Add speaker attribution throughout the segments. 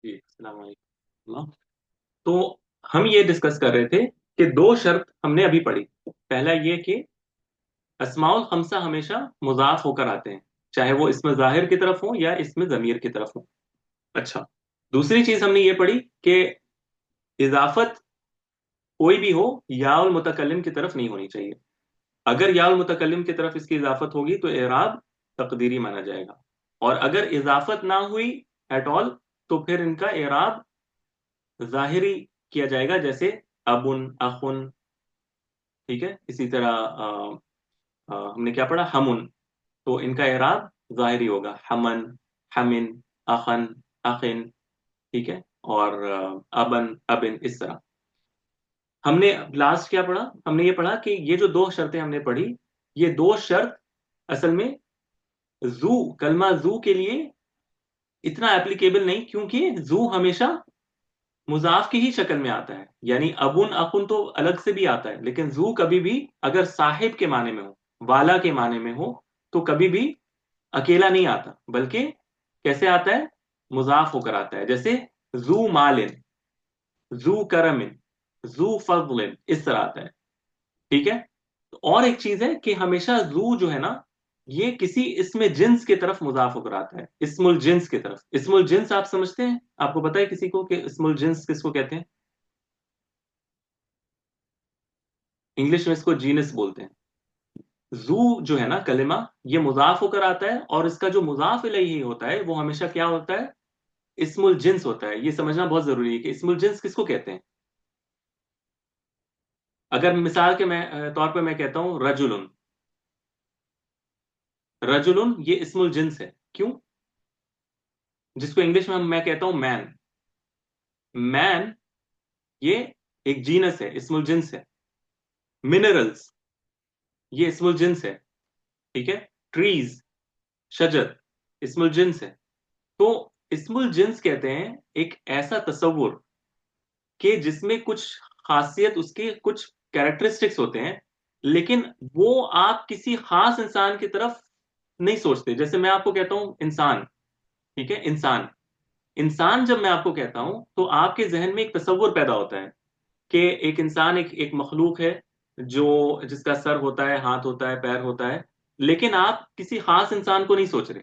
Speaker 1: जी अस्सलाम वालेकुम। तो हम ये डिस्कस कर रहे थे कि दो शर्त हमने अभी पढ़ी। पहला ये कि अस्माउल खमसा हमेशा मुजाफ होकर आते हैं, चाहे वो इसमें जाहिर की तरफ हो या इसमें जमीर की तरफ हो। अच्छा, दूसरी चीज हमने ये पढ़ी कि इजाफत कोई भी हो याउल मुतकल्लिम की तरफ नहीं होनी चाहिए। अगर याउल मुतकल्लिम की तरफ इसकी इजाफत होगी तो एराब तकदीरी माना जाएगा, और अगर इजाफत ना हुई एट ऑल तो फिर इनका एराब जाहिरी किया जाएगा, जैसे अबुन अखुन। ठीक है, इसी तरह हमने क्या पढ़ा, हमुन। तो इनका एराब जाहिरी होगा, हमन, हमिन, अखन, अखिन। ठीक है, और अबन, अबिन, इस तरह। हमने लास्ट क्या पढ़ा, हमने ये पढ़ा कि ये जो दो शर्तें हमने पढ़ी, ये दो शर्त असल में जू, कलमा जू के लिए इतना एप्लीकेबल नहीं, क्योंकि जू हमेशा मुजाफ की ही शक्ल में आता है। यानी अबुन अकुन तो अलग से भी आता है, लेकिन जू कभी भी अगर साहिब के माने में हो, वाला के माने में हो, तो कभी भी अकेला नहीं आता, बल्कि कैसे आता है, मुजाफ होकर आता है। जैसे जू मालिन, जू करमिन, जू फजलिन, इस तरह आता है। ठीक है। तो और एक चीज है कि हमेशा जू जो है ना, ये किसी इसमें जिन्स की तरफ मुजाफ होकर आता है, इस्मुल जिन्स की तरफ। इस्मुल जिन्स आप समझते हैं? आपको पता है किसी को कि इस्मुल जिन्स किसको कहते हैं? इंग्लिश में इसको जीनस बोलते हैं। जू जो है ना कलिमा, ये मुजाफ होकर आता है, और इसका जो मुजाफ इलैही होता है वो हमेशा क्या होता है, इस्मुल जिन्स होता है। ये समझना बहुत जरूरी है कि इस्मुल जिन्स किसको कहते हैं। अगर मिसाल के मैं तौर पे मैं कहता हूं रजुलुन, रजुलुन ये इस्मुल जिन्स है। क्यों? जिसको इंग्लिश में मैं कहता हूं मैन, मैन ये एक जीनस है, इस्मुल जिन्स है। मिनरल्स ये इस्मुल जिन्स है। ठीक है। ट्रीज, शजर, इस्मुल जिन्स है। तो इस्मुल जिन्स कहते हैं एक ऐसा तस्वुर कि जिसमें कुछ खासियत, उसके कुछ कैरेक्टरिस्टिक्स होते हैं, लेकिन वो आप किसी खास इंसान की तरफ नहीं सोचते। जैसे मैं आपको कहता हूं इंसान, ठीक है, इंसान, इंसान जब मैं आपको कहता हूं तो आपके जहन में एक तस्वुर पैदा होता है कि एक इंसान एक एक मखलूक है, जो जिसका सर होता है, हाथ होता है, पैर होता है। लेकिन आप किसी खास इंसान को नहीं सोच रहे,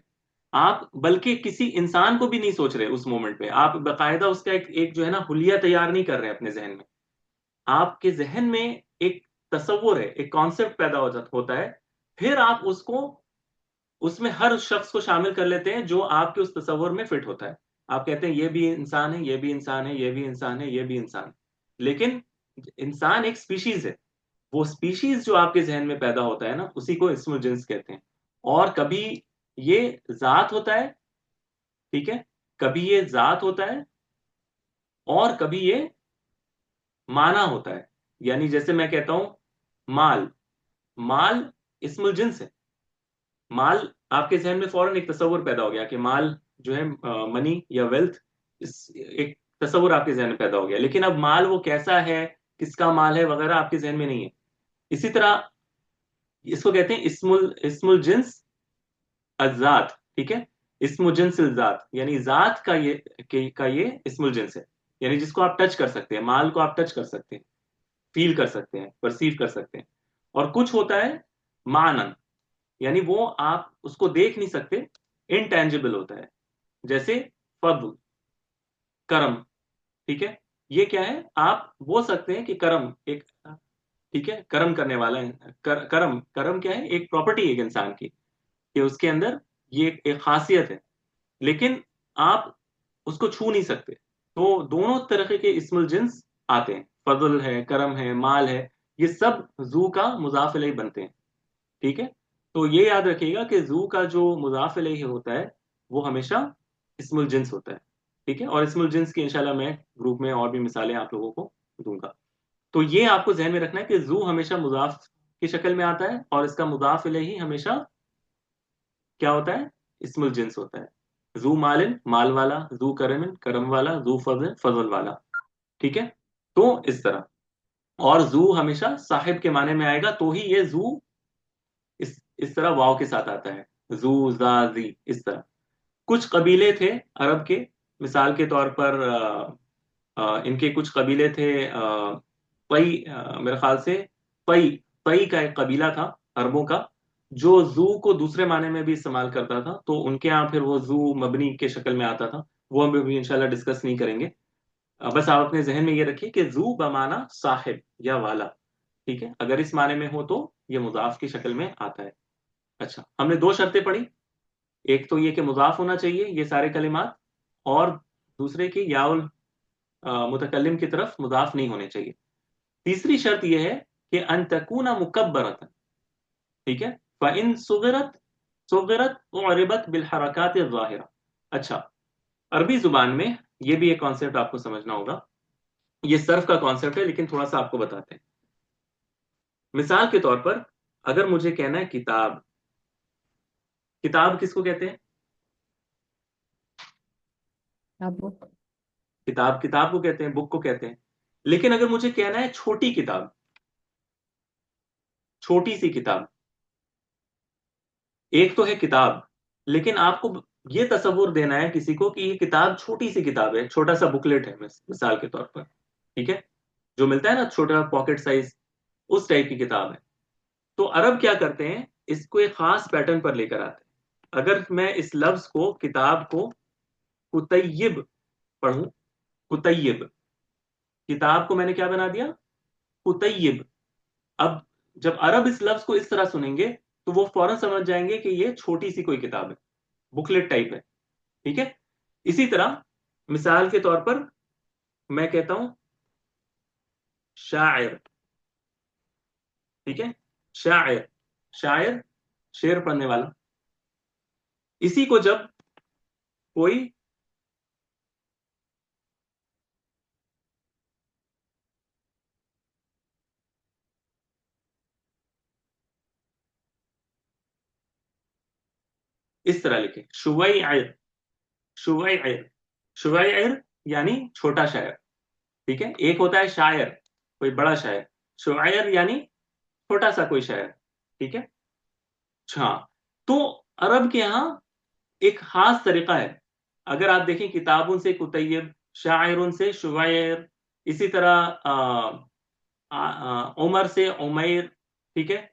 Speaker 1: आप बल्कि किसी इंसान को भी नहीं सोच रहे उस मोमेंट पे। आप बाकायदा उसका एक जो है ना हुलिया तैयार नहीं कर रहे अपने जहन में। आपके जहन में एक तस्वुर है, एक कॉन्सेप्ट पैदा होता है। फिर आप उसको, उसमें हर उस शख्स को शामिल कर लेते हैं जो आपके उस तस्वुर में फिट होता है। आप कहते हैं ये भी इंसान है, ये भी इंसान है, ये भी इंसान है, ये भी इंसान है। लेकिन इंसान एक स्पीशीज है। वो स्पीशीज जो आपके जहन में पैदा होता है ना, उसी को इस्मुल जिन्स कहते हैं। और कभी ये जात होता है, ठीक है, कभी ये जात होता है, और कभी ये माना होता है। यानी जैसे मैं कहता हूं माल, माल इस्मुल जिन्स है। माल, आपके जहन में फौरन एक तस्वुर पैदा हो गया कि माल जो है मनी या वेल्थ, इस एक तस्वुर आपके जहन में पैदा हो गया। लेकिन अब माल वो कैसा है, किसका माल है वगैरह आपके जहन में नहीं है। इसी तरह इसको कहते हैं इस्मुल इस्मुल जिन्स अजात। ठीक है, इस्मुल जिन्स जात, यानी जात का ये इस्मुल जिन्स है। यानी जिसको आप टच कर सकते हैं, माल को आप टच कर सकते हैं, फील कर सकते हैं, परसीव कर सकते हैं। और कुछ होता है मानन, यानी वो आप उसको देख नहीं सकते, इनटेंजिबल होता है। जैसे फضل, करम। ठीक है, ये क्या है, आप बोल सकते हैं कि करम एक, ठीक है, कर्म करने वाला है। करम, करम क्या है, एक प्रॉपर्टी है एक इंसान की, कि उसके अंदर ये एक खासियत है। लेकिन आप उसको छू नहीं सकते। तो दोनों तरह के इस्मुल जिन्स आते हैं, फजल है, करम है, माल है, ये सब जू का मुजाफ इलैहि बनते हैं। ठीक है। तो ये याद रखिएगा कि जू का जो मुजाफ इलैहि होता है वो हमेशा इस्मुल जिन्स होता है। ठीक है, और इस्मुल जिन्स की इंशाल्लाह मैं ग्रुप में और भी मिसालें आप लोगों को दूंगा। तो ये आपको जहन में रखना है कि जू हमेशा मुजाफ की शक्ल में आता है, और इसका मुजाफ इलैहि हमेशा क्या होता है, इस्मुल जिन्स होता है। जू मालिन, माल वाला, जू करमिन, करम वाला, जू फजल, फजल वाला। ठीक है। तो इस तरह, और जू हमेशा साहिब के माने में आएगा, तो ही ये जू इस तरह वाव के साथ आता है, जू जा जी, इस तरह। कुछ कबीले थे अरब के, مثال کے طور پر ان کے کچھ قبیلے تھے، پئی، میرے خیال سے پئی، پئی کا ایک قبیلہ تھا عربوں کا، جو زو کو دوسرے معنی میں بھی استعمال کرتا تھا، تو ان کے ہاں پھر وہ زو مبنی کے شکل میں آتا تھا، وہ ہم بھی انشاءاللہ ڈسکس نہیں کریں گے۔ بس آپ اپنے ذہن میں یہ رکھیے کہ زو بمانا صاحب یا والا، ٹھیک ہے، اگر اس معنی میں ہو تو یہ مضاف کی شکل میں آتا ہے۔ اچھا، ہم نے دو شرطیں پڑھی، ایک تو یہ کہ مضاف ہونا چاہیے یہ سارے کلمات، اور دوسرے کہ یاؤل متکلم کی طرف مضاف نہیں ہونے چاہیے۔ تیسری شرط یہ ہے کہ ان تکون مکبرۃ، ٹھیک ہے، فإن صغرت اعربت بالحرکات الظاہرہ۔ اچھا، عربی زبان میں یہ بھی ایک کانسیپٹ آپ کو سمجھنا ہوگا، یہ صرف کا کانسیپٹ ہے لیکن تھوڑا سا آپ کو بتاتے ہیں۔ مثال کے طور پر اگر مجھے کہنا ہے کتاب، کتاب کس کو کہتے ہیں؟ کتاب، کتاب کو کہتے ہیں، بک کو کہتے ہیں، لیکن اگر مجھے کہنا ہے چھوٹی کتاب، چھوٹی سی کتاب، ایک تو ہے کتاب، لیکن آپ کو یہ تصور دینا ہے کسی کو کہ یہ کتاب چھوٹی سی کتاب ہے، چھوٹا سا بکلیٹ ہے مثال کے طور پر، ٹھیک ہے، جو ملتا ہے نا چھوٹا پاکٹ سائز، اس ٹائپ کی کتاب ہے۔ تو عرب کیا کرتے ہیں، اس کو ایک خاص پیٹرن پر لے کر آتے ہیں۔ اگر میں اس لفظ کو، کتاب کو کتیب پڑھوں، کتیب، کتاب کو میں نے کیا بنا دیا، کتیب، اب جب عرب اس لفظ کو اس طرح سنیں گے تو وہ فوراً سمجھ جائیں گے کہ یہ چھوٹی سی کوئی کتاب ہے، بکلیٹ ٹائپ ہے، ٹھیک ہے۔ اسی طرح مثال کے طور پر میں کہتا ہوں شاعر، ٹھیک ہے، شاعر، شاعر شعر پڑھنے والا، اسی کو جب کوئی اس طرح لکھے شویعر، شویعر، شویعر یعنی چھوٹا شاعر، ٹھیک ہے، ایک ہوتا ہے شاعر کوئی بڑا شاعر، شاعر یعنی چھوٹا سا کوئی شاعر، ٹھیک ہے۔ ہاں، تو عرب کے ہاں ایک خاص طریقہ ہے، اگر آپ دیکھیں کتابوں سے کتیب، شاعروں سے شعیر، اسی طرح عمر سے عمیر، ٹھیک ہے،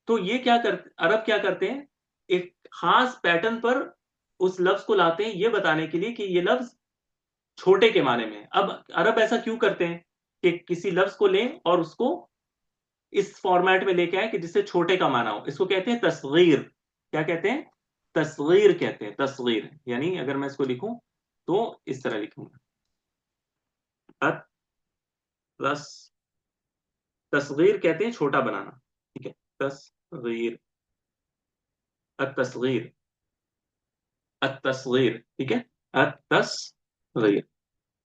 Speaker 1: تو یہ کیا کرتے، عرب کیا کرتے ہیں، ایک خاص پیٹرن پر اس لفظ کو لاتے ہیں یہ بتانے کے لیے کہ یہ لفظ چھوٹے کے معنی میں ہے۔ اب عرب ایسا کیوں کرتے ہیں کہ کسی لفظ کو لیں اور اس کو اس فارمیٹ میں لے کے آئے کہ جس سے چھوٹے کا معنی ہو، اس کو کہتے ہیں تصغیر، کیا کہتے ہیں، تصغیر کہتے ہیں، تصغیر یعنی اگر میں اس کو لکھوں تو اس طرح لکھوں گا، تصغیر کہتے ہیں چھوٹا بنانا، ٹھیک ہے، تصغیر، التصغیر، التصغیر، ٹھیک ہے، التصغیر،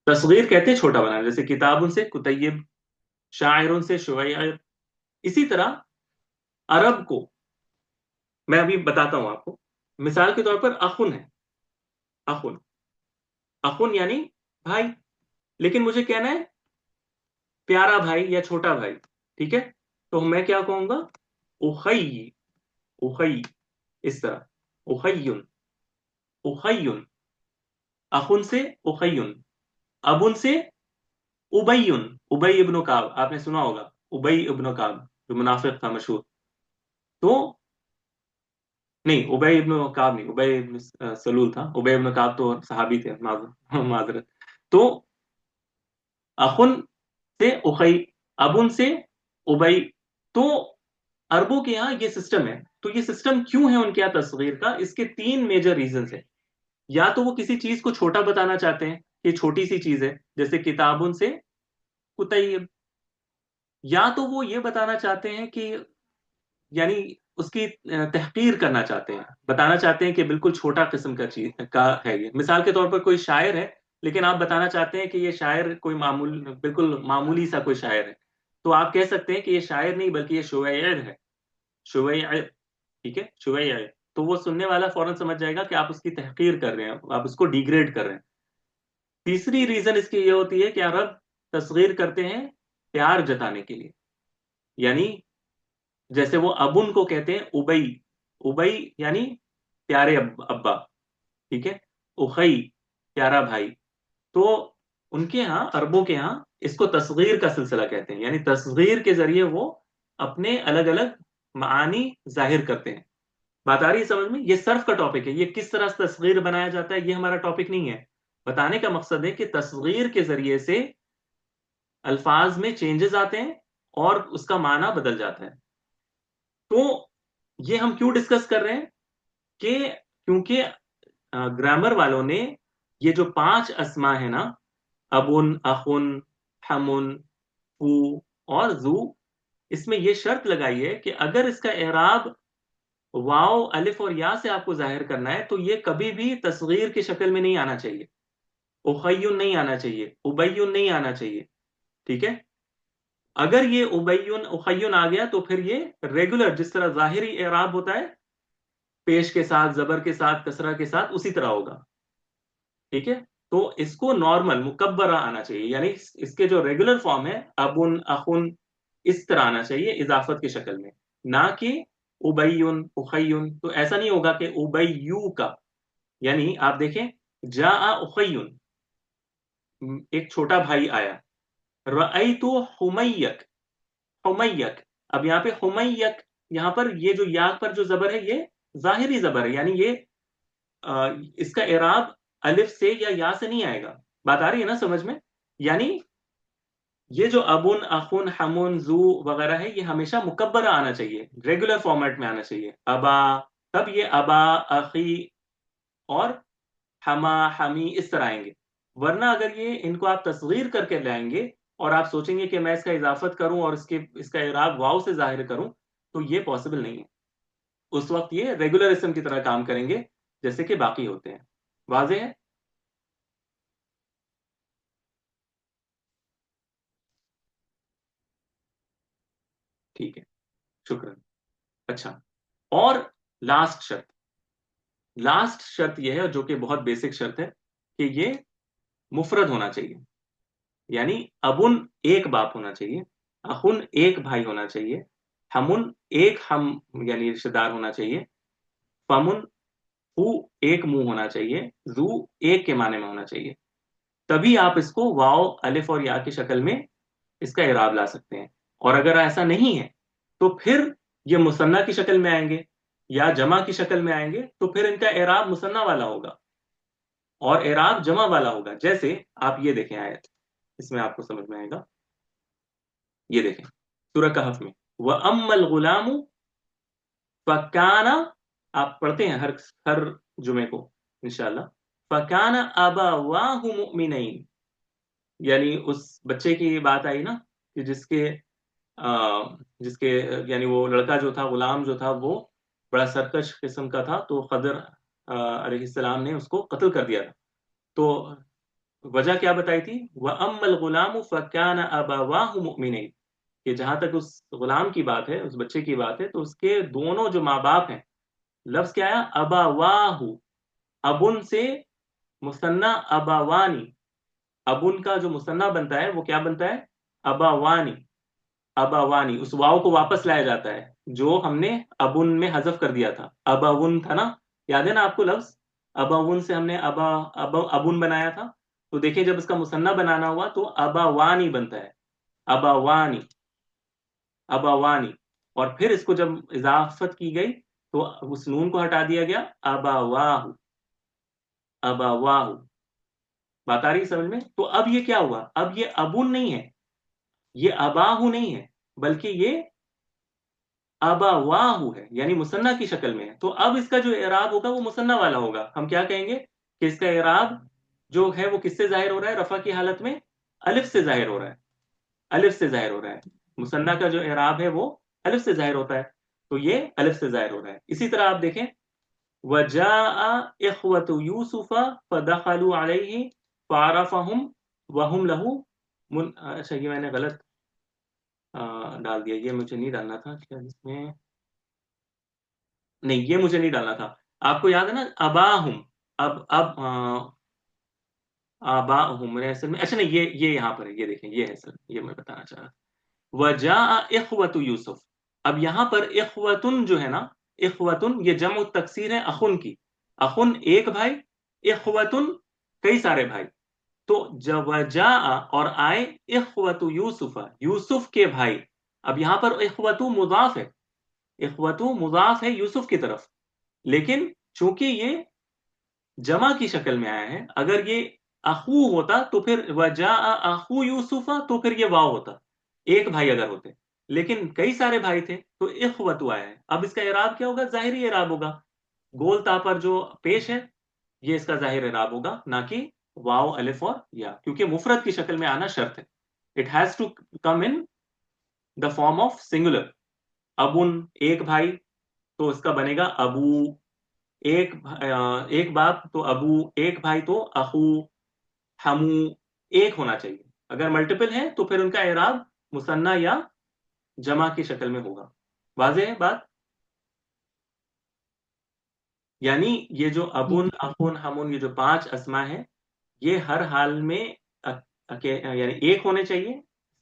Speaker 1: تصغیر کہتے ہیں چھوٹا بنانا، جیسے کتابوں سے کتیب، شاعروں سے شعیر۔ اسی طرح عرب کو میں ابھی بتاتا ہوں آپ کو، مثال کے طور پر اخن ہے، اخن، اخن یعنی بھائی، لیکن مجھے کہنا ہے پیارا بھائی یا چھوٹا بھائی، ٹھیک ہے، تو میں کیا کہوں گا، اخی، اخی، اس طرح، اخیون، اخیون، اخن سے اخیون، ابن سے ابیون، ابی ابن کعب، آپ نے سنا ہوگا ابی ابن کعب جو منافق تھا مشہور، تو نہیں ابی ابن کعب نہیں، ابی ابن سلول تھا، ابی ابن کعب تو صحابی تھے، معذرت، تو اخن سے اخی، ابن سے ابئی، تو عربوں کے یہاں یہ سسٹم ہے، تو یہ سسٹم کیوں ہے ان کے یہاں تصغیر کا، اس کے تین میجر ریزنز ہیں، یا تو وہ کسی چیز کو چھوٹا بتانا چاہتے ہیں کہ چھوٹی سی چیز ہے جیسے کتابن سے کتیب، یا تو وہ یہ بتانا چاہتے ہیں کہ یعنی اس کی تحقیر کرنا چاہتے ہیں، بتانا چاہتے ہیں کہ بالکل چھوٹا قسم کا چیز کا ہے یہ، مثال کے طور پر کوئی شاعر ہے لیکن آپ بتانا چاہتے ہیں کہ یہ شاعر کوئی بالکل معمولی سا کوئی شاعر ہے، تو آپ کہہ سکتے ہیں کہ یہ شاعر نہیں بلکہ یہ شعیر ہے، شعیر، ٹھیک ہے، شعیر، تو وہ سننے والا فوراً سمجھ جائے گا کہ آپ اس کی تحقیر کر رہے ہیں، آپ اس کو ڈیگریڈ کر رہے ہیں۔ تیسری ریزن اس کی یہ ہوتی ہے کہ عرب تصغیر کرتے ہیں پیار جتانے کے لیے، یعنی جیسے وہ ابن کو کہتے ہیں ابئی، ابئی یعنی پیارے ابا، ٹھیک ہے، اخئی پیارا بھائی، تو ان کے ہاں، عربوں کے ہاں اس کو تصغیر کا سلسلہ کہتے ہیں، یعنی تصغیر کے ذریعے وہ اپنے الگ الگ معانی ظاہر کرتے ہیں. بات آ رہی ہے سمجھ میں؟ یہ صرف کا ٹاپک ہے، یہ کس طرح سے تصغیر بنایا جاتا ہے یہ ہمارا ٹاپک نہیں ہے. بتانے کا مقصد ہے کہ تصغیر کے ذریعے سے الفاظ میں چینجز آتے ہیں اور اس کا معنی بدل جاتا ہے. تو یہ ہم کیوں ڈسکس کر رہے ہیں؟ کہ کیونکہ گرامر والوں نے یہ جو 5 اسما ہے نا، ابن، اخن، حمن، فو اور زو، اس میں یہ شرط لگائی ہے کہ اگر اس کا اعراب واو، الف اور یا سے آپ کو ظاہر کرنا ہے تو یہ کبھی بھی تصغیر کی شکل میں نہیں آنا چاہیے. اخیون نہیں آنا چاہیے، ابیون نہیں آنا چاہیے. ٹھیک ہے؟ اگر یہ ابیون اخیون آ گیا تو پھر یہ ریگولر جس طرح ظاہری اعراب ہوتا ہے، پیش کے ساتھ، زبر کے ساتھ، کسرہ کے ساتھ، اسی طرح ہوگا. ٹھیک ہے؟ تو اس کو نارمل مکبرہ آنا چاہیے، یعنی اس کے جو ریگولر فارم ہے ابن، اخن، اس طرح آنا چاہیے اضافت کی شکل میں، نہ کہ ابیون اخیون. تو ایسا نہیں ہوگا کہ ابیو کا، یعنی آپ دیکھیں جاء اخیون، ایک چھوٹا بھائی آیا. رأیت حمیک، حمیک، اب یہاں پہ حمیک، یہاں پر یہ جو یا پر جو زبر ہے یہ ظاہری زبر ہے، یعنی یہ اس کا اعراب الف سے یا سے نہیں آئے گا. بات آ رہی ہے نا سمجھ میں؟ یعنی یہ جو ابن، اخن، حمن، زو وغیرہ ہے یہ ہمیشہ مکبرہ آنا چاہیے، ریگولر فارمیٹ میں آنا چاہیے. ابا، تب یہ ابا، اخی اور حما، حمی اس طرح آئیں گے. ورنہ اگر یہ ان کو آپ تصغیر کر کے لائیں گے اور آپ سوچیں گے کہ میں اس کا اضافت کروں اور اس کا اعراب واو سے ظاہر کروں تو یہ پاسبل نہیں ہے. اس وقت یہ ریگولر اسم کی طرح کام کریں گے جیسے کہ باقی ہوتے ہیں. واضح ہے؟ ٹھیک ہے، شکریہ. اچھا، اور لاسٹ شرط، لاسٹ شرط یہ ہے جو کہ بہت بیسک شرط ہے کہ یہ مفرد ہونا چاہیے. یعنی ابن ایک باپ ہونا چاہیے، اخن ایک بھائی ہونا چاہیے، ہمن ایک ہم یعنی رشتے دار ہونا چاہیے، فمن فو ایک منہ ہونا چاہیے، زو ایک کے معنی میں ہونا چاہیے. تبھی آپ اس کو واو، الف اور یا کی شکل میں اس کا اعراب لا سکتے ہیں. اور اگر ایسا نہیں ہے تو پھر یہ مثنیٰ کی شکل میں آئیں گے یا جمع کی شکل میں آئیں گے تو پھر ان کا اعراب مثنیٰ والا ہوگا اور اعراب جمع والا ہوگا. جیسے آپ یہ دیکھیں آیت، اس میں آپ کو سمجھ میں آئے گا. یہ دیکھیں سورہ کہف میں وَأَمَّا الْغُلَامُ فَكَانَ، آپ پڑھتے ہیں ہر جمعے کو انشاءاللہ. فَكَانَ أَبَوَاهُ مُؤْمِنَيْنِ، یعنی اس بچے کی بات آئی نا کہ جس کے یعنی وہ لڑکا جو تھا، غلام جو تھا، وہ بڑا سرکش قسم کا تھا، تو خضر علیہ السلام نے اس کو قتل کر دیا تھا. تو وجہ کیا بتائی تھی؟ وَأَمَّا الْغُلَامُ فَكَانَ أَبَوَاهُ مُؤْمِنَيْنِ، کہ جہاں تک اس غلام کی بات ہے، اس بچے کی بات ہے، تو اس کے دونوں جو ماں باپ ہیں، لفظ کیا ہے؟ اباواہ. ابن سے مثنیٰ اباوانی، ابن کا جو مثنیٰ بنتا ہے وہ کیا بنتا ہے؟ اباوانی. اباوانی، اس واو کو واپس لایا جاتا ہے جو ہم نے ابن میں حذف کر دیا تھا. اباون تھا نا، یاد ہے نا آپ کو لفظ؟ اباون سے ہم نے ابن بنایا تھا. تو دیکھیں جب اس کا مثنیٰ بنانا ہوا تو اباوانی بنتا ہے، اباوانی، اباوانی. اور پھر اس کو جب اضافت کی گئی تو اس نون کو ہٹا دیا گیا، اباواہ، اباواہ. بات آ رہی ہے سمجھ میں؟ تو اب یہ کیا ہوا؟ اب یہ ابن نہیں ہے، یہ اباہو نہیں ہے، بلکہ یہ اباواہو ہے، یعنی مثنیٰ کی شکل میں ہے. تو اب اس کا جو اعراب ہوگا وہ مثنیٰ والا ہوگا. ہم کیا کہیں گے کہ اس کا اعراب جو ہے وہ کس سے ظاہر ہو رہا ہے؟ رفع کی حالت میں الف سے ظاہر ہو رہا ہے، الف سے ظاہر ہو رہا ہے. مثنیٰ کا جو اعراب ہے وہ الف سے ظاہر ہوتا ہے، تو یہ الف سے ظاہر ہو رہا ہے. اسی طرح آپ دیکھیں وَجَاءَ إِخْوَةُ يُوسُفَ فَدَخَلُوا عَلَيْهِ فَعَرَفَهُمْ وَهُمْ لَهُ اچھا یہ میں نے غلط ڈال دیا، یہ مجھے نہیں ڈالنا تھا. کیا اس میں نہیں، یہ مجھے نہیں ڈالنا تھا. آپ کو یاد ہے نا اباہم، اب آباہم میرے اصل میں، اچھا نہیں، یہ یہاں پر ہے، یہ دیکھیں یہ ہے سر، یہ میں بتانا چاہ رہا تھا. وَجَاءَ إِخْوَةُ یوسف. اب یہاں پر اخوتن جو ہے نا، اخوتن یہ جمع تکسیر ہے اخن کی. اخن ایک بھائی، اخوتن کئی سارے بھائی. तो जब वजा और आए इख्वतु यूसुफा, यूसुफ के भाई। अब यहां पर इख्वतु मुजाफ है, इख्वतु मुजाफ है यूसुफ की तरफ, लेकिन चूंकि ये जमा की शक्ल में आया है, अगर ये अखू होता तो फिर वजा अखू यूसुफा तो फिर ये वाव होता, एक भाई अगर होते, लेकिन कई सारे भाई थे तो इख्वतु आया है। अब इसका इराब क्या होगा? जाहिरी इराब होगा, गोल ता पर जो पेश है ये इसका जाहिर इराब होगा, ना कि वाव अलिफ और या, क्योंकि मुफरत की शक्ल में आना शर्त है। It has to come in the form of singular. अबुन एक भाई तो इसका बनेगा अबू, एक बाप तो अबू, एक भाई तो अखू, हमू, एक होना चाहिए। अगर मल्टीपल है तो फिर उनका इराब मुसन्ना या जमा की शक्ल में होगा। वाज़ेह है बात? यानी ये जो
Speaker 2: जी।
Speaker 1: अबुन अखुन हमुन, ये जो 5 अस्मा है, ये हर हाल में यानी एक होने चाहिए,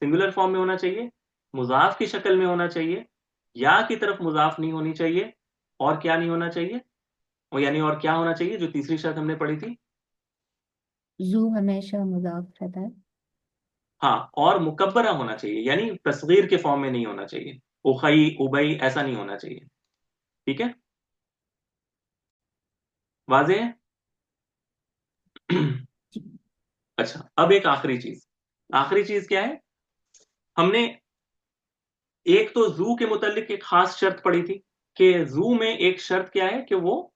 Speaker 1: सिंगुलर फॉर्म में होना चाहिए, मुजाफ की शक्ल में होना चाहिए, या की तरफ मुजाफ नहीं होनी चाहिए, और क्या नहीं होना चाहिए, और यानी और क्या होना चाहिए, जो तीसरी शर्त हमने पढ़ी थी?
Speaker 2: जू हमेशा मुजाफ रहता है।
Speaker 1: हाँ, और मुकब्बरा होना चाहिए, यानी तस्गीर के फॉर्म में नहीं होना चाहिए, उखई उबई ऐसा नहीं होना चाहिए। ठीक है, वाज़ेह है?
Speaker 2: जी।
Speaker 1: अच्छा, अब एक आखिरी चीज, आखिरी चीज क्या है? हमने एक तो जू के मुतालिक एक खास शर्त पढ़ी थी, कि जू में एक शर्त क्या है कि वो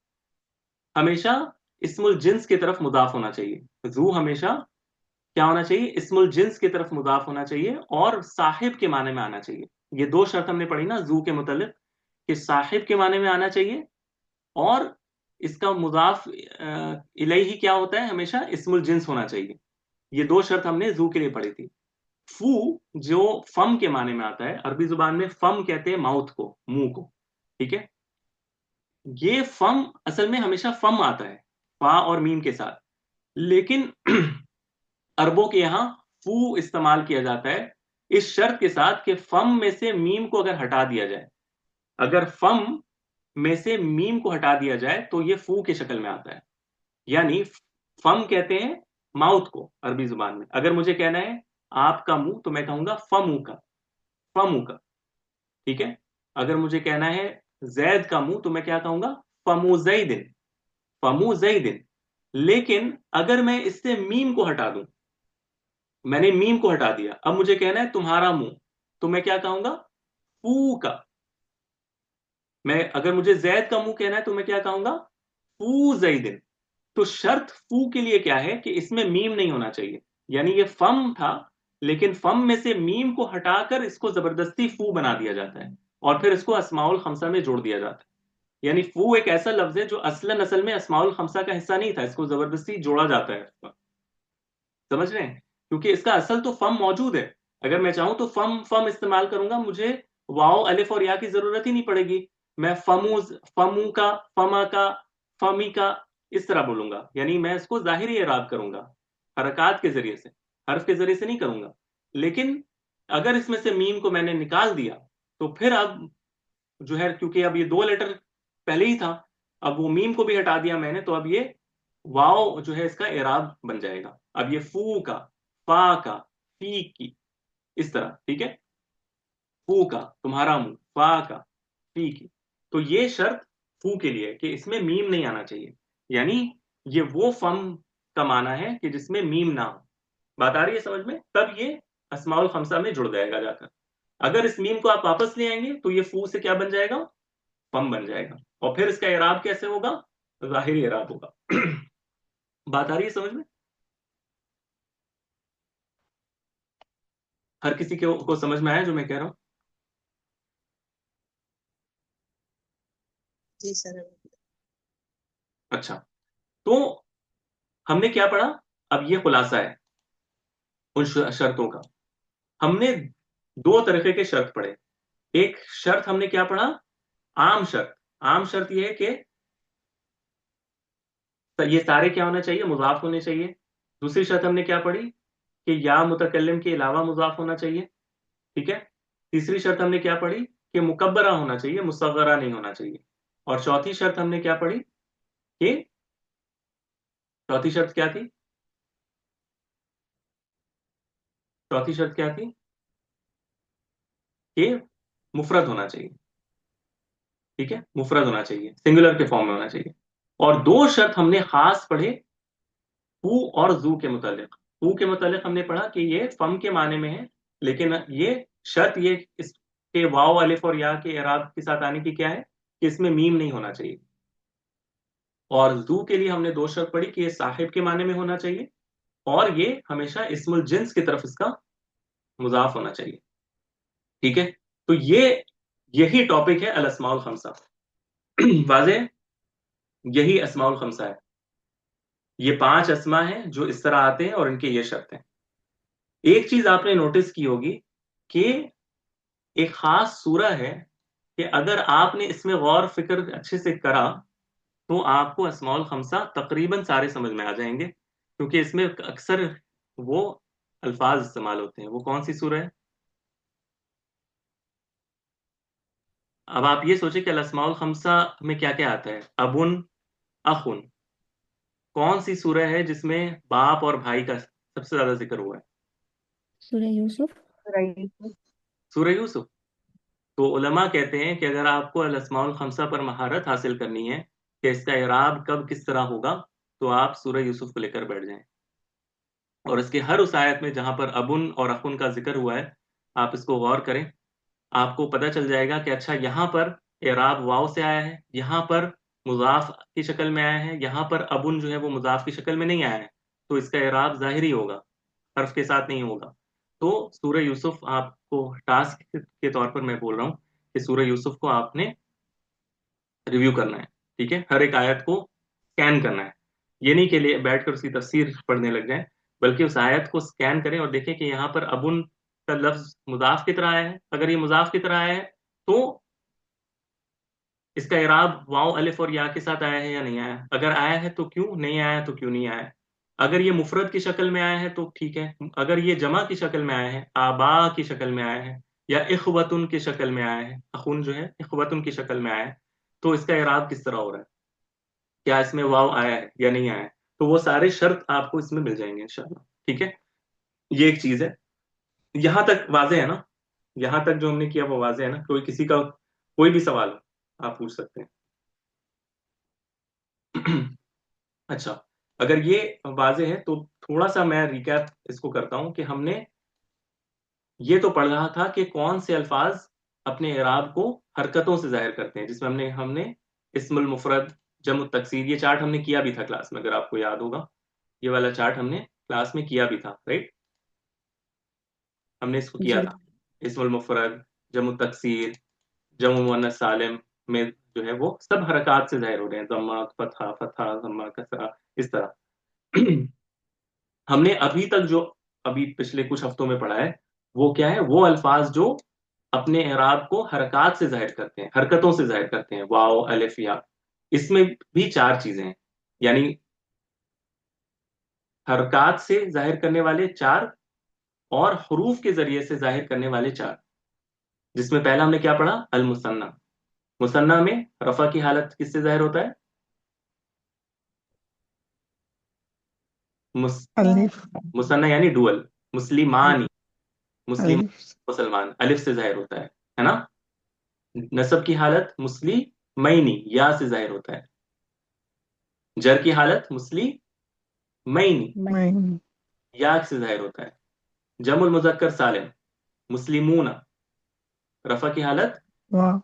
Speaker 1: हमेशा इस्मुल जिन्स की तरफ मुदाफ होना चाहिए। जू हमेशा क्या होना चाहिए? इस्मुल जिन्स की तरफ मुदाफ होना चाहिए और साहिब के माने में आना चाहिए। ये दो शर्त हमने पढ़ी ना जू के मुतालिक, कि साहिब के माने में आना चाहिए, और इसका मुदाफ इलैही क्या होता है? हमेशा इस्मुल जिन्स होना चाहिए। ये दो शर्त हमने जू के लिए पढ़ी थी। फू जो फम के माने में आता है, अरबी जुबान में फम कहते हैं माउथ को, मुंह को। ठीक है, ये फम असल में हमेशा फम आता है फा और मीम के साथ, लेकिन अरबों के यहाँ फू इस्तेमाल किया जाता है इस शर्त के साथ कि फम में से मीम को अगर हटा दिया जाए, अगर फम में से मीम को हटा दिया जाए तो ये फू की शक्ल में आता है। यानी फम कहते हैं माउथ को अरबी जुबान में। अगर मुझे कहना है आपका मुंह, तो मैं कहूंगा फमू का, फमू का। ठीक है, अगर मुझे कहना है जैद का मुंह, तो मैं क्या कहूंगा? फमू जैदिन, फमू जैदिन। लेकिन अगर मैं इससे मीम को हटा दूं, मैंने मीम को हटा दिया, अब मुझे कहना है तुम्हारा मुंह, तो मैं क्या कहूंगा? फू का। मैं अगर मुझे जैद का मुंह कहना है तो मैं क्या कहूंगा? फू जैदिन। तो शर्त फू के लिए क्या है कि इसमें मीम नहीं होना चाहिए, यानी ये फम था, लेकिन फम में से मीम को हटाकर इसको जबरदस्ती फू बना दिया जाता है, और फिर इसको अस्माउल खमसा में जोड़ दिया जाता है। यानी फू एक ऐसा लफ्ज है जो असलन असल में अस्माउल खमसा का हिस्सा नहीं था, इसको जबरदस्ती जोड़ा जाता है। समझ रहे हैं? क्योंकि इसका असल तो फम मौजूद है। अगर मैं चाहूं तो फम फम इस्तेमाल करूंगा, मुझे वाओ अलिफ और या की जरूरत ही नहीं पड़ेगी। मैं फमूज, फमू का, फमा का, फमी का, इस तरह बोलूंगा। यानी मैं इसको जाहिरी इराब करूंगा, हरकत के जरिए से, हर्फ के जरिए से नहीं करूंगा। लेकिन अगर इसमें से मीम को मैंने निकाल दिया, तो फिर अब जो है, क्योंकि अब ये दो लेटर पहले ही था, अब वो मीम को भी हटा दिया मैंने, तो अब ये वाव जो है इसका एराब बन जाएगा। अब ये फू का, फा का, फी की, इस तरह। ठीक है, फू का तुम्हारा मुंह, फा का, फी की। तो ये शर्त फू के लिए है कि इसमें मीम नहीं आना चाहिए, यानी ये वो फम का माना है कि जिसमें मीम ना हो। बात आ रही है समझ में? तब ये अस्माउल खमसा में जुड़ जाएगा जाकर। अगर इस मीम को आप वापस ले आएंगे तो ये फू से क्या बन जाएगा? फम बन जाएगा। और फिर इसका इराब कैसे होगा? जाहिर इराब होगा। बात आ रही है समझ में? हर किसी को समझ में आया जो मैं कह रहा हूं?
Speaker 3: जी सर।
Speaker 1: अच्छा, तो हमने क्या पढ़ा? अब ये खुलासा है उन शर्तों का। हमने दो तरीके के शर्त पढ़े। एक शर्त हमने क्या पढ़ा? आम शर्त। आम शर्त ये है कि ये सारे क्या होना चाहिए? मुजाफ होने चाहिए। दूसरी शर्त हमने क्या पढ़ी? कि या मुतकल्लिम के अलावा मुजाफ होना चाहिए। ठीक है, तीसरी शर्त हमने क्या पढ़ी? कि मुकब्बरा होना चाहिए, मुसग्गरा नहीं होना चाहिए। और चौथी शर्त हमने क्या पढ़ी? कि चौथी शर्त क्या थी? चौथी शर्त क्या थी कि मुफरद होना चाहिए, ठीक है, मुफरद होना चाहिए, सिंगुलर के फॉर्म में होना चाहिए। और दो शर्त हमने खास पढ़े हु और जू के मुतालिक। हु के मुतालिक हमने पढ़ा कि ये फम के माने में है, लेकिन ये शर्त ये इसके वाव अलिफ और या के इराब के साथ आने की क्या है कि इसमें मीम नहीं होना चाहिए। और जू के लिए हमने दो शर्त पढ़ी कि ये साहिब के माने में होना चाहिए और ये हमेशा इस्मुल जिन्स की तरफ इसका मुजाफ होना चाहिए, ठीक है। तो यही टॉपिक है अल अस्माउल खमसा। वाजे, यही अस्माउल खमसा है। ये 5 अस्मा हैं जो इस तरह आते हैं और इनके ये शर्त हैं। एक चीज आपने नोटिस की होगी कि एक खास सूरा है कि अगर आपने इसमें गौर फिक्र अच्छे से करा तो आपको अस्माउल खमसा तकरीबन सारे समझ में आ जाएंगे, क्योंकि इसमें अक्सर वो अल्फाज इस्तेमाल होते हैं। वो कौन सी सूरा है? अब आप ये सोचे कि अल अस्माउल खमसा में क्या क्या आता है। अबुन, अखुन, कौन सी सूरह है जिसमें बाप और भाई का सबसे ज्यादा जिक्र हुआ है?
Speaker 2: सूरह यूसुफ।
Speaker 1: सूरह यूसुफ। तो उलमा कहते हैं कि अगर आपको अल अस्माउल खमसा पर महारत हासिल करनी है कि इसका इराब कब किस तरह होगा, तो आप सूरह यूसुफ को लेकर बैठ जाएं और इसके हर उस आयत में जहां पर अबुन और अखुन का जिक्र हुआ है आप इसको गौर करें। आपको पता चल जाएगा कि अच्छा यहाँ पर इराब वाव से आया है, यहाँ पर मुजाफ की शक्ल में आया है, यहाँ पर अबुन जो है वो मुजाफ की शक्ल में नहीं आया है, तो इसका इराब जाहिरी होगा, हर्फ के साथ नहीं होगा। तो सूरह यूसुफ आपको टास्क के तौर पर मैं बोल रहा हूँ कि सूरह यूसुफ को आपने रिव्यू करना है, ठीक है, हर एक आयत को स्कैन करना है। ये नहीं के लिए बैठकर उसकी तफसीर पढ़ने लग जाए, बल्कि उस आयत को स्कैन करें और देखें कि यहाँ पर अबुन का लफ्ज मुजाफ की तरह आया है। अगर ये मुजाफ की तरह आया है तो इसका इराब वाव अलिफ और या के साथ आया है या नहीं आया, अगर आया है तो क्यों, नहीं आया तो क्यों नहीं आया। अगर ये मुफरद की शक्ल में आया है तो ठीक है, अगर ये जमा की शक्ल में आया है, आबा की शक्ल में आया है, या इखवतुन की शक्ल में आया है, अखुन जो है इखवतुन की शक्ल में आया है, तो इसका इराब किस तरह हो रहा है, क्या इसमें वाव आया है या नहीं आया है। तो वो सारे शर्त आपको इसमें मिल जाएंगे इंशाल्लाह, ठीक है। ये एक चीज है। यहां तक वाजे है ना? यहां तक जो हमने किया वो वाजे है ना? कोई किसी का कोई भी सवाल हो, आप पूछ सकते हैं। अच्छा, अगर ये वाजे है तो थोड़ा सा मैं रिकैप इसको करता हूं कि हमने ये तो पढ़ रहा था कि कौन से अल्फाज अपने इराब को हरकतों से जाहिर करते हैं, जिसमें हमने हमने इस्मुल मुफरद, जमुत तकसीर, ये चार्ट हमने किया भी था क्लास में, अगर आपको याद होगा। ये वाला चार्ट हमने क्लास में किया भी था, राइट? हमने इसको किया
Speaker 2: जी।
Speaker 1: था। इस्मुल मुफरद, जमुत तकसीर, जमु मुअन्नस सालिम में जो है वो सब हरकत से जाहिर हो रहे हैं, जम्मा, फतहा, फतहा, जम्मा, कसरा, इस तरह। हमने अभी तक जो अभी पिछले कुछ हफ्तों में पढ़ा है वो क्या है, वो अल्फाज जो अपने इराब को हरकत से जाहिर करते हैं, हरकतों से जाहिर करते हैं, वाओ अलिफ या। इसमें भी 4 चीजें हैं, यानी हरकत से जाहिर करने वाले 4 और हरूफ के जरिए से जाहिर करने वाले 4। जिसमें पहला हमने क्या पढ़ा, अल मुसन्ना। मुसन्ना में रफा की हालत किससे जाहिर होता है? मुस,
Speaker 3: अलिफ।
Speaker 1: मुसन्ना यानी डुअल, मुस्लिमानी, मुस्लिम,
Speaker 3: अलिफ।
Speaker 1: मुसलमान, अलिफ से जाहिर होता है ना? नसब की हालत मुस्लिमैनी, या से जाहिर होता है। जर की हालत मुस्लिमैनी,
Speaker 3: मैं।
Speaker 1: या से जाहिर होता है। जमुल मुजक्कर सालिम मुस्लिमूना, रफा की हालत
Speaker 3: वाह।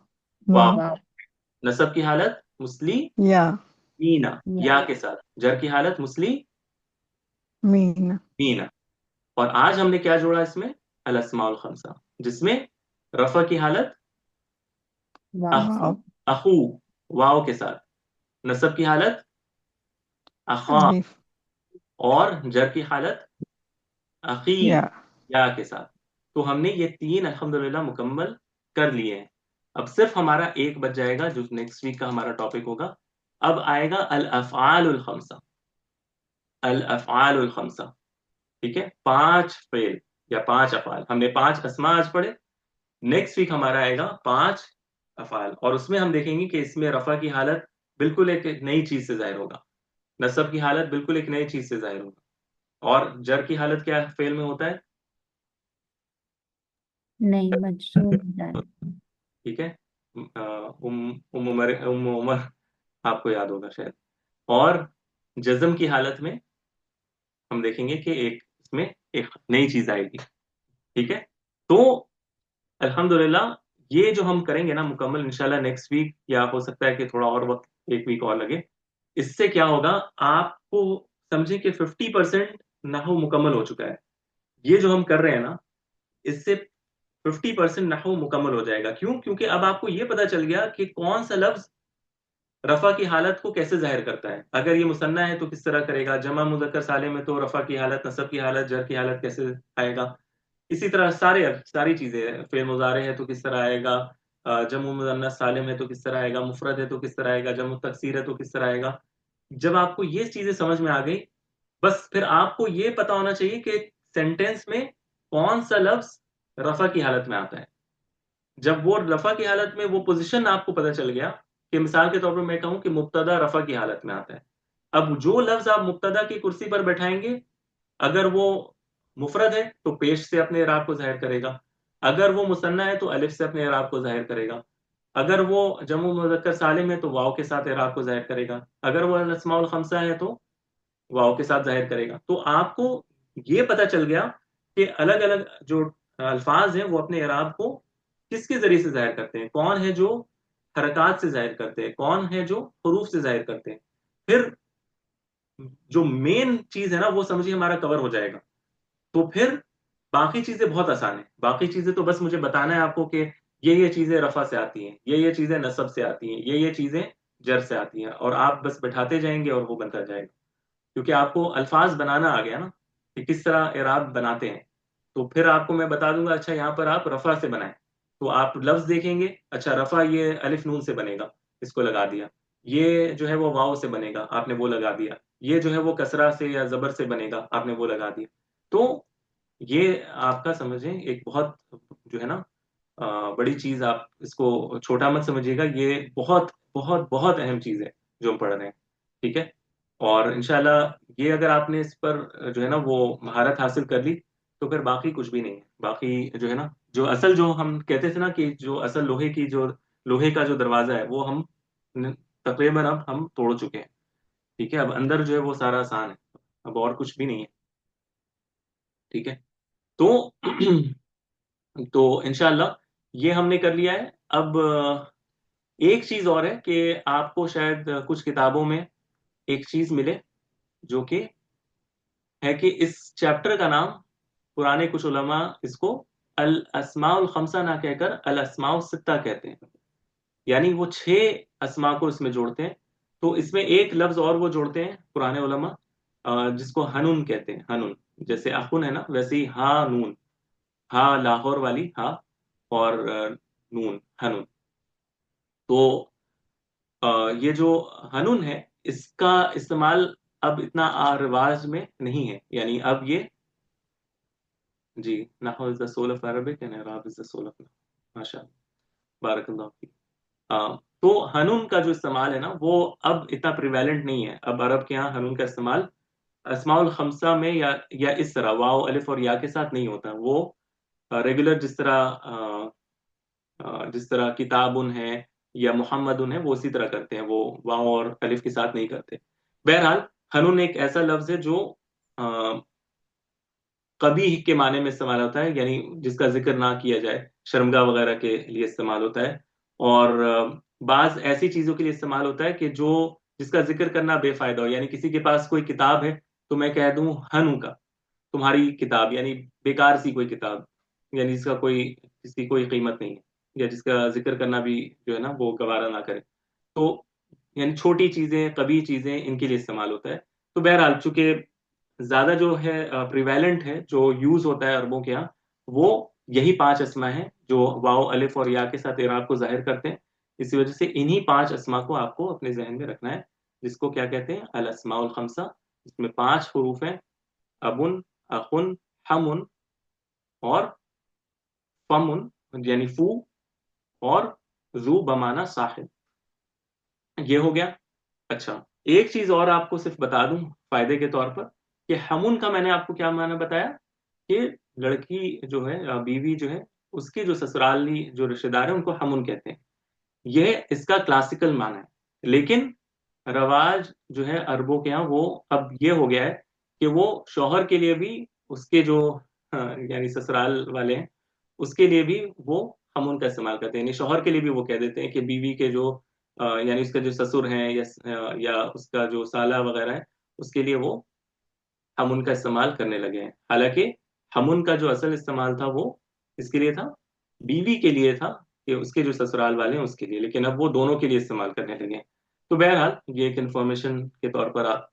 Speaker 1: वाव,
Speaker 3: वाह।
Speaker 2: वाह।
Speaker 1: नसब की हालत मुस्लिमीना,
Speaker 3: या।
Speaker 2: या।
Speaker 1: या के साथ। जर की हालत मुस्लिमीना।
Speaker 3: मीन।
Speaker 1: और आज हमने क्या जोड़ा इसमें, अल अस्माउल खमसा, जिसमें रफा की हालत
Speaker 2: वाव
Speaker 1: अख,
Speaker 2: से।
Speaker 3: वाव।
Speaker 1: अखू, वाव के साथ। नसब की हालत अखा,
Speaker 3: अलिफ।
Speaker 1: और जर की हालत अखी,
Speaker 3: या।
Speaker 1: या के साथ। तो हमने ये 3 अल्हम्दुलिल्लाह मुकम्मल कर लिए हैं। अब सिर्फ हमारा एक बच जाएगा जो नेक्स्ट वीक का हमारा टॉपिक होगा। अब आएगा अल अफ़आलुल खमसा। अल अफ़आलुल खमसा, ठीक है, 5 फेल या 5 अफ़आल। हमने 5 अस्मा आज पढ़े। नेक्स्ट वीक हमारा आएगा 5 अफ़आल, और उसमें हम देखेंगे कि इसमें रफा की हालत बिल्कुल एक नई चीज से जाहिर होगा, नसब की हालत बिल्कुल एक नई चीज से जाहिर होगा, और जर की हालत क्या फेल में होता है,
Speaker 2: नहीं, मजसूम जान।
Speaker 1: ठीक है। उम उमर आपको याद होगा शायद। और जज्म की हालत में हम देखेंगे कि एक इसमें एक नई चीज आएगी। ठीक है। तो अल्हम्दुलिल्लाह, ये जो हम करेंगे ना मुकम्मल इंशाल्लाह नेक्स्ट वीक, या हो सकता है कि थोड़ा और वक्त, एक वीक और लगे। इससे क्या होगा, आपको समझे कि 50% नहव मुकम्मल हो चुका है। ये जो हम कर रहे हैं ना, इससे 50% नहव मुकम्मल हो जाएगा। क्यों? क्योंकि अब आपको ये पता चल गया कि कौन सा लफ्ज रफा की हालत को कैसे जाहिर करता है। अगर ये मुसन्ना है तो किस तरह करेगा, जमा मुजक्कर सालिम में तो रफा की हालत, नसब की हालत, जर की हालत कैसे आएगा। इसी तरह सारी चीजें, फेल मुजारे है तो किस तरह आएगा, जमू मुजन्नस सालिम है तो किस तरह आएगा, मुफरद है तो किस तरह आएगा, जमू तकसीर है तो किस तरह आएगा। जब आपको ये चीजें समझ में आ गई, बस फिर आपको ये पता होना चाहिए कि सेंटेंस में कौन सा लफ्ज रफा की हालत में आता है। जब वो रफा की हालत में वो पोजीशन आपको पता चल गया, कि मिसाल के तौर पर मैं कहूं कि मुब्तदा रफा की हालत में आता है, अब जो लफ्ज आप मुब्तदा की कुर्सी पर बैठाएंगे, अगर वो मुफरद है तो पेश से अपने इराब को जाहिर करेगा, अगर वो मुसन्ना है तो अलिफ से अपने इराब को जाहिर करेगा, अगर वो जमू मुज़क्कर सालिम है तो वाव के साथ इराब को जाहिर करेगा, अगर वो अस्माउल खमसा है तो वाव के साथ जाहिर करेगा। तो आपको ये पता चल गया कि अलग अलग जो अल्फाज हैं वो अपने इराब को किसके जरिए से जाहिर करते हैं, कौन है जो हरकत से जाहिर करते हैं, कौन है जो हरूफ से जाहिर करते हैं। फिर जो मेन चीज है ना, वो समझिए हमारा कवर हो जाएगा। तो फिर बाकी चीजें बहुत आसान है। बाकी चीजें तो बस मुझे बताना है आपको कि ये चीजें रफा से आती हैं, ये चीजें नसब से आती हैं, ये चीजें जर से आती हैं, और आप बस बैठाते जाएंगे और वो बनता जाएगा। क्योंकि आपको अल्फाज बनाना आ गया ना, कि किस तरह इराब बनाते हैं। तो फिर आपको मैं बता दूंगा, अच्छा यहाँ पर आप रफा से बनाएं, तो आप लफ्ज देखेंगे, अच्छा रफा ये अलिफ नून से बनेगा, इसको लगा दिया। ये जो है वो वाव से बनेगा, आपने वो लगा दिया। ये जो है वो कसरा से या जबर से बनेगा, आपने वो लगा दिया। तो ये आपका समझें एक बहुत जो है ना, बड़ी चीज, आप इसको छोटा मत समझिएगा, ये बहुत बहुत बहुत अहम चीज है जो हम पढ़ रहे हैं। ठीक है। और इंशाल्लाह ये अगर आपने इस पर जो है ना वो महारत हासिल कर ली, तो फिर बाकी कुछ भी नहीं है। बाकी जो है ना, जो असल, जो हम कहते थे ना कि जो असल लोहे का जो दरवाजा है, वो हम तकरीबन अब हम तोड़ चुके हैं। ठीक है। अब अंदर जो है वो सारा आसान है, अब और कुछ भी नहीं है। ठीक है। तो तो इंशाल्लाह ये हमने कर लिया है। अब एक चीज और है कि आपको शायद कुछ किताबों में एक चीज मिले, जो कि है कि इस चैप्टर का नाम, पुराने कुछ उलमा इसको अल अस्माउल खमसा ना कहकर अल अस्माउल सित्ता कहते हैं। यानी वो 6 अस्मा को इसमें जोड़ते हैं। तो इसमें एक लफ्ज और वो जोड़ते हैं पुराने उलमा, जिसको हनुन कहते हैं। हनुन, जैसे अखुन है ना, वैसे ही हा नून, हा लाहौर वाली हा, और नून, हनुन। तो ये जो हनुन है, इसका इस्तेमाल अब इतना रिवाज में नहीं है। यानी अब ये, जी, नहव is the soul of Arabic and इराब इज द सोल ऑफ, माशा, बारकल्लाह फीक। तो हनून का जो इस्तेमाल है ना, वो अब इतना प्रिवेलेंट नहीं है। अब अरब के यहाँ हनून का इस्तेमाल अस्माउल खमसा में या इस तरह वाव अलिफ और या के साथ नहीं होता। वो रेगुलर जिस तरह किताबुन है या मुहम्मदुन है, वो उसी तरह करते हैं, वो वाव और अलिफ के साथ नहीं करते। बहरहाल, हनून एक ऐसा लफ्ज है जो कभी के माने में इस्तेमाल होता है, यानी जिसका जिक्र ना किया जाए, शर्मगा वगैरह के लिए इस्तेमाल होता है। और बाज ऐसी चीजों के लिए इस्तेमाल होता है कि जो जिसका जिक्र करना बेफायदा हो। यानी किसी के पास कोई किताब है, तो मैं कह दूं हनु का, तुम्हारी किताब, यानी बेकार सी कोई किताब, यानी जिसकी कोई कीमत नहीं है, या जिसका जिक्र करना भी जो है ना वो गवारा ना करे। तो यानी छोटी चीजें, कभी चीजें, इनके लिए इस्तेमाल होता है। तो बहरहाल, चूंकि ज्यादा जो है प्रिवेलेंट है, जो यूज होता है अरबों के यहाँ, वो यही 5 अस्मा हैं जो वाव अलिफ और या के साथ इराब को जाहिर करते हैं। इसी वजह से इन्हीं 5 अस्मा को आपको अपने जहन में रखना है, जिसको क्या कहते हैं, अल अस्माउल खमसा। इसमें 5 हरूफ हैं, अबुन, अखुन, हमुन, और फमुन, यानी फू, और जू बमाना साहिब। ये हो गया। अच्छा, एक चीज और आपको सिर्फ बता दूं फायदे के तौर पर, कि हमुन का मैंने आपको क्या माना बताया, कि लड़की जो है, बीवी जो है, اس کی جو سسرالی جو رشتہ دار ہیں ان کو ہمن کہتے ہیں. یہ اس کا کلاسیکل معنی ہے. لیکن رواج جو ہے عربوں کے ہاں وہ اب یہ ہو گیا ہے کہ وہ شوہر کے لیے بھی اس کے جو یعنی سسرال والے ہیں اس کے لیے بھی وہ ہمن کا استعمال کرتے ہیں. یعنی شوہر کے لیے بھی وہ کہہ دیتے ہیں کہ بیوی کے جو یعنی اس کا جو سسر ہیں یا اس کا جو سالہ وغیرہ ہے اس کے لیے وہ ہمن کا استعمال کرنے لگے ہیں. حالانکہ ہمن کا جو اصل استعمال تھا وہ اس کے لیے تھا, بیوی کے لیے تھا کہ اس کے جو سسرال والے ہیں اس کے لیے, لیکن اب وہ دونوں کے لیے استعمال کرنے لگے ہیں. تو بہرحال یہ ایک انفارمیشن کے طور پر آپ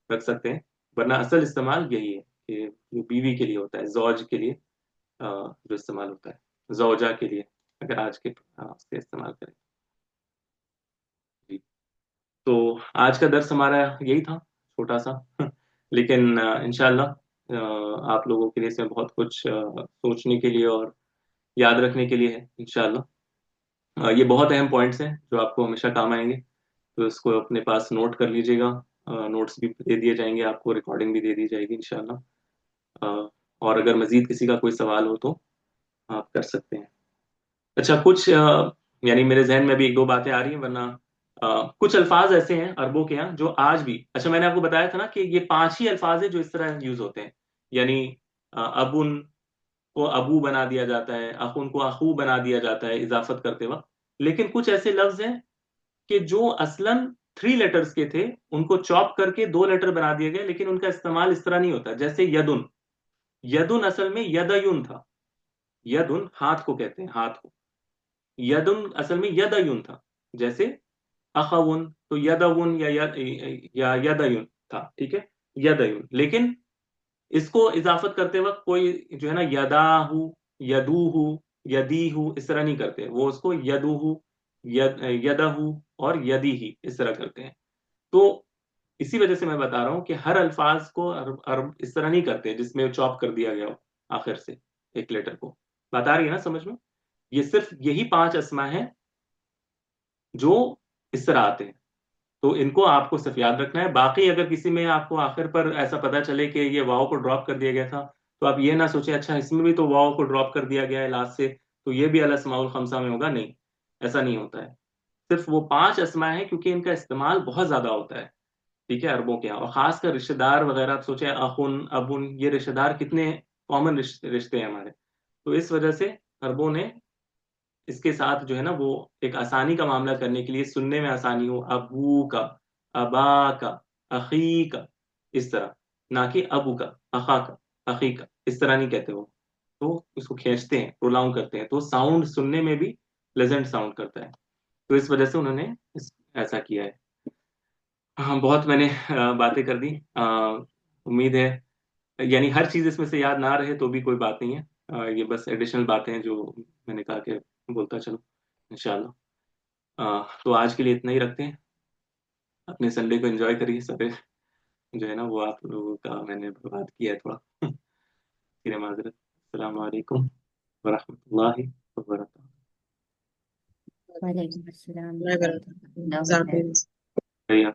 Speaker 1: رکھ سکتے ہیں, ورنہ اصل استعمال یہی ہے کہ جو بیوی کے لیے ہوتا ہے, زوج کے لیے جو استعمال ہوتا ہے, زوجہ کے لیے اگر آج کے اس سے استعمال کریں. جی تو آج کا درس ہمارا یہی تھا, چھوٹا سا لیکن انشاءاللہ آپ لوگوں کے لیے اس میں بہت کچھ سوچنے کے لیے اور یاد رکھنے کے لیے ہے انشاءاللہ. یہ بہت اہم پوائنٹس ہیں جو آپ کو ہمیشہ کام آئیں گے, تو اس کو اپنے پاس نوٹ کر لیجئے گا. نوٹس بھی دے دیے جائیں گے آپ کو, ریکارڈنگ بھی دے دی جائے گی انشاءاللہ. اور اگر مزید کسی کا کوئی سوال ہو تو آپ کر سکتے ہیں. اچھا کچھ یعنی میرے ذہن میں ابھی ایک دو باتیں آ رہی ہیں, ورنہ کچھ الفاظ ایسے ہیں عربوں کے یہاں جو آج بھی, اچھا میں نے آپ کو بتایا تھا نا کہ یہ 5 ہی الفاظ ہیں جو اس طرح یوز ہوتے ہیں. یعنی ابن کو ابو بنا دیا جاتا ہے, اخن کو اخو بنا دیا جاتا ہے اضافت کرتے وقت. لیکن کچھ ایسے لفظ ہیں کہ جو اصلاً 3 لیٹرز کے تھے, ان کو چاپ کر کے 2 لیٹر بنا دیے گئے, لیکن ان کا استعمال اس طرح نہیں ہوتا. جیسے یدن, یدن اصل میں یدیون تھا. یدن ہاتھ کو کہتے ہیں, ہاتھ کو. یدن اصل میں یدیون تھا. جیسے اخون تو یدون یا یدیون تھا, ٹھیک ہے, یدیون. لیکن اس کو اضافت کرتے وقت کوئی جو ہے نا یداہو, یدوہو, یدیہو اس طرح نہیں کرتے, وہ اس کو یدوہو, یدہو اور یدیہی اس طرح کرتے ہیں. تو اسی وجہ سے میں بتا رہا ہوں کہ ہر الفاظ کو عرب اس طرح نہیں کرتے جس میں چاپ کر دیا گیا ہو آخر سے ایک لیٹر کو. بات آ رہی ہے نا سمجھ میں؟ یہ صرف یہی 5 اسما ہیں جو اس طرح آتے ہیں, تو ان کو آپ کو صرف یاد رکھنا ہے. باقی اگر کسی میں آپ کو آخر پر ایسا پتا چلے کہ یہ واو کو ڈراپ کر دیا گیا تھا, تو آپ یہ نہ سوچیں اچھا اس میں بھی تو واو کو ڈراپ کر دیا گیا ہے لاسٹ سے, تو یہ بھی الاسماء الخمسہ میں ہوگا. نہیں, ایسا نہیں ہوتا ہے. صرف وہ 5 اسماء ہیں کیونکہ ان کا استعمال بہت زیادہ ہوتا ہے, ٹھیک ہے, عربوں کے یہاں. اور خاص کر رشتہ دار وغیرہ, آپ سوچیں اخن, ابن, یہ رشتہ دار کتنے کامن رشتے ہیں ہمارے. تو اس وجہ سے عربوں نے اس کے ساتھ جو ہے نا وہ ایک آسانی کا معاملہ کرنے کے لیے, سننے میں آسانی ہو, ابو کا, ابا کا, اخی کا, اس طرح, نہ کہ ابو کا, اخا کا, اخی کا, اس طرح نہیں کہتے وہ. تو اس کو کھینچتے ہیں, پرولاؤن کرتے ہیں, تو ساؤنڈ سننے میں بھی پلیزنٹ ساؤنڈ کرتا ہے. تو اس وجہ سے انہوں نے ایسا کیا ہے. ہاں بہت میں نے باتیں کر دی. امید ہے یعنی ہر چیز اس میں سے یاد نہ رہے تو بھی کوئی بات نہیں ہے. یہ بس ایڈیشنل باتیں ہیں جو میں نے کہا کہ بولتا چلو انشاءاللہ. تو آج کے لیے اتنا ہی رکھتے ہیں. اپنے سنڈے کو انجوائے کریے. سب جو ہے نا وہ آپ لوگوں کا میں نے بات کیا ہے تھوڑا, پھر معذرت. السلام علیکم ورحمۃ اللہ وبرکاتہ.
Speaker 2: وعلیکم السلام
Speaker 3: اللہ
Speaker 2: ورحمۃ اللہ
Speaker 3: برکاتہ.
Speaker 2: وبرکاتہ.
Speaker 1: بھیا